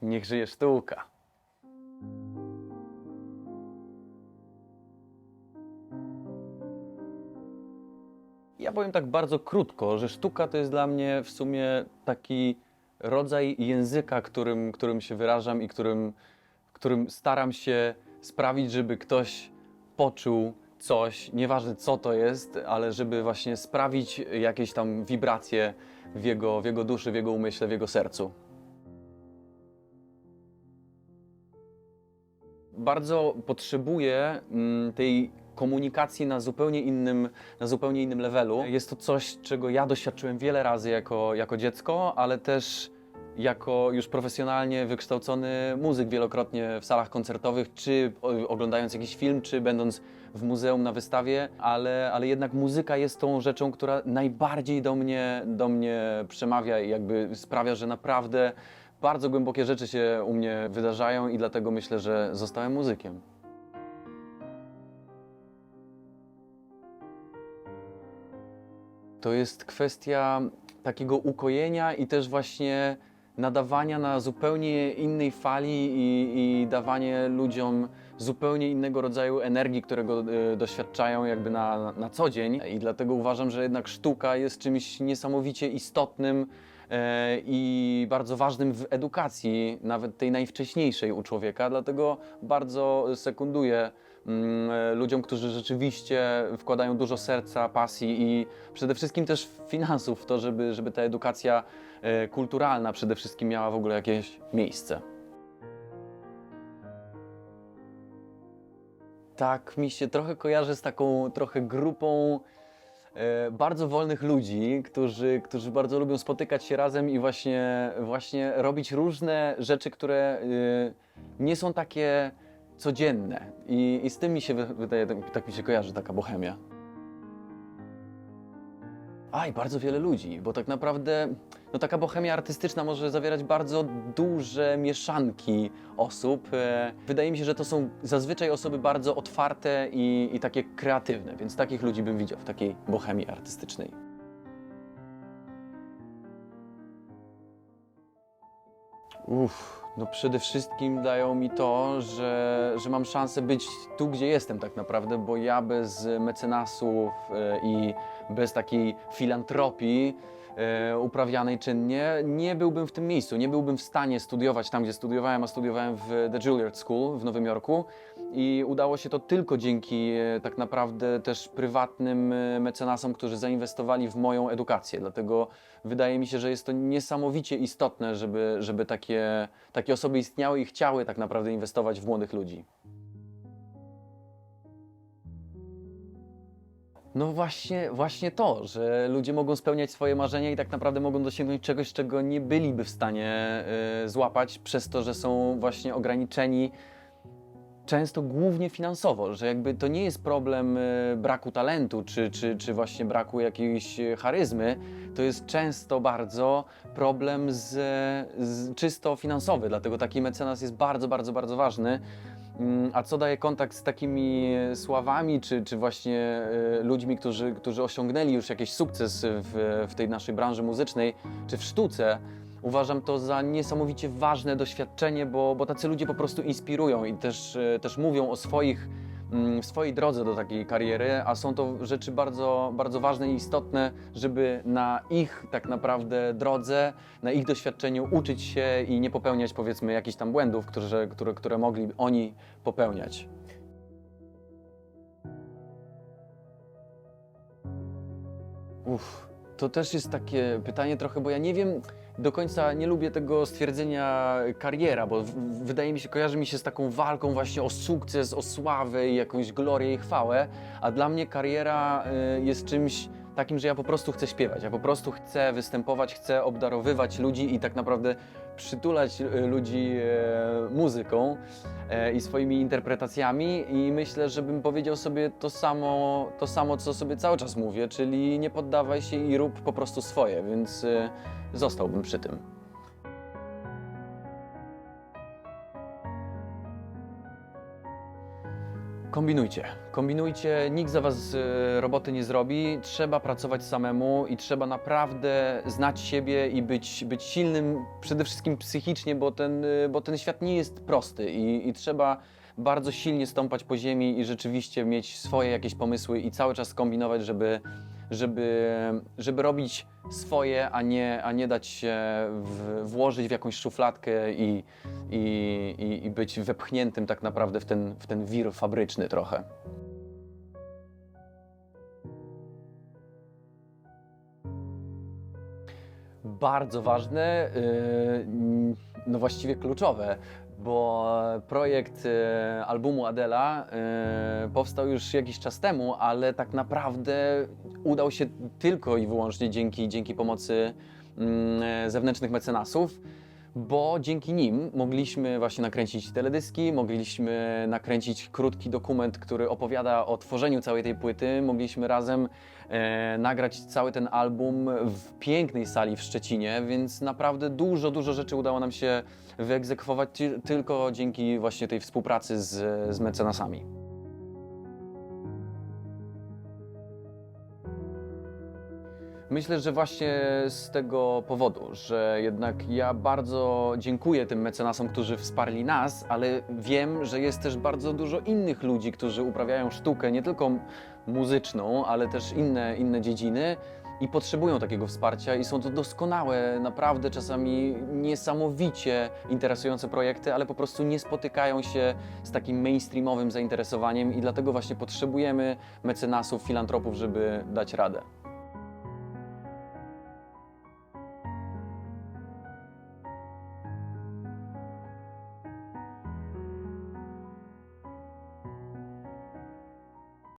Niech żyje sztuka. Ja powiem tak bardzo krótko, że sztuka to jest dla mnie w sumie taki rodzaj języka, którym się wyrażam i którym staram się sprawić, żeby ktoś poczuł coś, nieważne co to jest, ale żeby właśnie sprawić jakieś tam wibracje w jego duszy, w jego umyśle, w jego sercu. Bardzo potrzebuję tej komunikacji na zupełnie innym levelu. Jest to coś, czego ja doświadczyłem wiele razy jako dziecko, ale też jako już profesjonalnie wykształcony muzyk wielokrotnie w salach koncertowych, czy oglądając jakiś film, czy będąc w muzeum na wystawie, ale jednak muzyka jest tą rzeczą, która najbardziej do mnie przemawia i jakby sprawia, że naprawdę bardzo głębokie rzeczy się u mnie wydarzają i dlatego myślę, że zostałem muzykiem. To jest kwestia takiego ukojenia i też właśnie nadawania na zupełnie innej fali i dawanie ludziom zupełnie innego rodzaju energii, którego doświadczają jakby na co dzień. I dlatego uważam, że jednak sztuka jest czymś niesamowicie istotnym i bardzo ważnym w edukacji, nawet tej najwcześniejszej u człowieka. Dlatego bardzo sekunduję ludziom, którzy rzeczywiście wkładają dużo serca, pasji i przede wszystkim też finansów w to, żeby ta edukacja kulturalna przede wszystkim miała w ogóle jakieś miejsce. Tak mi się trochę kojarzy z taką trochę grupą bardzo wolnych ludzi, którzy bardzo lubią spotykać się razem i właśnie robić różne rzeczy, które nie są takie codzienne. I z tym mi się wydaje, tak mi się kojarzy taka bohemia. I bardzo wiele ludzi, bo tak naprawdę no, taka bohemia artystyczna może zawierać bardzo duże mieszanki osób. Wydaje mi się, że to są zazwyczaj osoby bardzo otwarte i takie kreatywne, więc takich ludzi bym widział w takiej bohemii artystycznej. No przede wszystkim dają mi to, że mam szansę być tu, gdzie jestem tak naprawdę, bo ja bez mecenasów i bez takiej filantropii uprawianej czynnie nie byłbym w tym miejscu, nie byłbym w stanie studiować tam, gdzie studiowałem, a studiowałem w The Juilliard School w Nowym Jorku i udało się to tylko dzięki tak naprawdę też prywatnym mecenasom, którzy zainwestowali w moją edukację. Dlatego wydaje mi się, że jest to niesamowicie istotne, żeby takie osoby istniały i chciały tak naprawdę inwestować w młodych ludzi. No właśnie to, że ludzie mogą spełniać swoje marzenia i tak naprawdę mogą dosięgnąć czegoś, czego nie byliby w stanie złapać, przez to, że są właśnie ograniczeni często głównie finansowo, że jakby to nie jest problem braku talentu czy właśnie braku jakiejś charyzmy, to jest często bardzo problem z czysto finansowy, dlatego taki mecenas jest bardzo ważny. A co daje kontakt z takimi sławami, czy właśnie ludźmi, którzy osiągnęli już jakiś sukces w tej naszej branży muzycznej, czy w sztuce, uważam to za niesamowicie ważne doświadczenie, bo tacy ludzie po prostu inspirują i też mówią o swojej drodze do takiej kariery, a są to rzeczy bardzo ważne i istotne, żeby na ich tak naprawdę drodze, na ich doświadczeniu uczyć się i nie popełniać powiedzmy jakichś tam błędów, które mogli oni popełniać. To też jest takie pytanie trochę, bo ja nie wiem do końca, nie lubię tego stwierdzenia kariera, bo wydaje mi się, kojarzy mi się z taką walką właśnie o sukces, o sławę i jakąś glorię i chwałę, a dla mnie kariera jest czymś takim, że ja po prostu chcę śpiewać, ja po prostu chcę występować, chcę obdarowywać ludzi i tak naprawdę przytulać ludzi muzyką i swoimi interpretacjami i myślę, żebym powiedział sobie to samo, co sobie cały czas mówię, czyli nie poddawaj się i rób po prostu swoje, więc zostałbym przy tym. Kombinujcie, kombinujcie, nikt za was roboty nie zrobi, trzeba pracować samemu i trzeba naprawdę znać siebie i być silnym przede wszystkim psychicznie, bo ten świat nie jest prosty i trzeba bardzo silnie stąpać po ziemi i rzeczywiście mieć swoje jakieś pomysły i cały czas kombinować, żeby robić swoje, a nie dać się włożyć w jakąś szufladkę i być wepchniętym tak naprawdę w ten wir fabryczny trochę. Bardzo ważne, no właściwie kluczowe, bo projekt albumu Adela powstał już jakiś czas temu, ale tak naprawdę udał się tylko i wyłącznie dzięki pomocy zewnętrznych mecenasów, bo dzięki nim mogliśmy właśnie nakręcić teledyski, mogliśmy nakręcić krótki dokument, który opowiada o tworzeniu całej tej płyty, mogliśmy razem nagrać cały ten album w pięknej sali w Szczecinie, więc naprawdę dużo rzeczy udało nam się wyegzekwować tylko dzięki właśnie tej współpracy z mecenasami. Myślę, że właśnie z tego powodu, że jednak ja bardzo dziękuję tym mecenasom, którzy wsparli nas, ale wiem, że jest też bardzo dużo innych ludzi, którzy uprawiają sztukę, nie tylko muzyczną, ale też inne dziedziny i potrzebują takiego wsparcia i są to doskonałe, naprawdę czasami niesamowicie interesujące projekty, ale po prostu nie spotykają się z takim mainstreamowym zainteresowaniem i dlatego właśnie potrzebujemy mecenasów, filantropów, żeby dać radę.